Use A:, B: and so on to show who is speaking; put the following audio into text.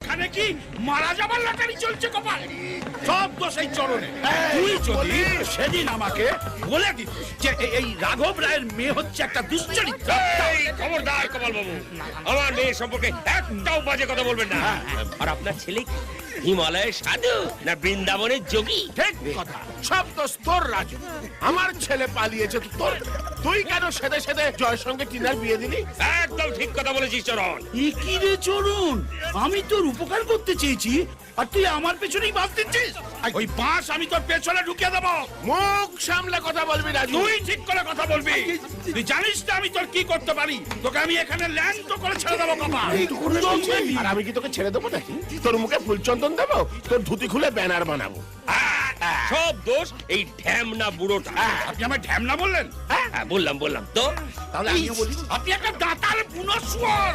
A: এখানে কি মারা যাবার লটারি চলছে কপাল? সব দোষ এই চরণে। তুই যদি সেদিন আমাকে বলে দিত যে এই রাঘব রায়ের মেয়ে হচ্ছে একটা দুশ্চরিত্র।
B: খবরদার কপাল বাবু, আমার মেয়ে সম্পর্কে একটাও বাজে কথা বলবেন না। আর আপনার ছেলে কি হিমালয়ের সাধু না বৃন্দাবনের যোগী?
C: ঠিক কথা, সব তো তোর রাজু। আমার ছেলে পালিয়েছে তো তোর, তুই কেন সেদে সেদে জয়ের সঙ্গে টিনার বিয়ে দিলি?
B: একদম ঠিক কথা বলেছিস চরণ।
A: কি রে চরণ, আমি তোর উপকার করতে চেয়েছি আর তুই আমার পেছনেই বাস দিচ্ছিস। ওই বাঁশ আমি তোর পেছনে ঢুকিয়ে দেবো।
C: মুখ সামলে কথা বলবি রাজু।
A: তুই ঠিক করে কথা বলবি। তুই জানিস না আমি তোর কি করতে পারি? তোকে আমি এখানে ল্যান্ড করে ছেড়ে দেবো কপা।
C: আর আমি কি তোকে ছেড়ে দেবো নাকি? তোর মুখে ফুলচন্দন দেবো, তোর ধুতি খুলে ব্যানার বানাবো।
B: সব দোষ এই ঢ্যামনা বুড়োটা।
A: আপনি আমার ঢ্যামনা বললেন?
B: হ্যাঁ, বললাম তো।
A: তাহলে আমিও বলি, আপনি একটা দাঁতার বুনো শুয়োর।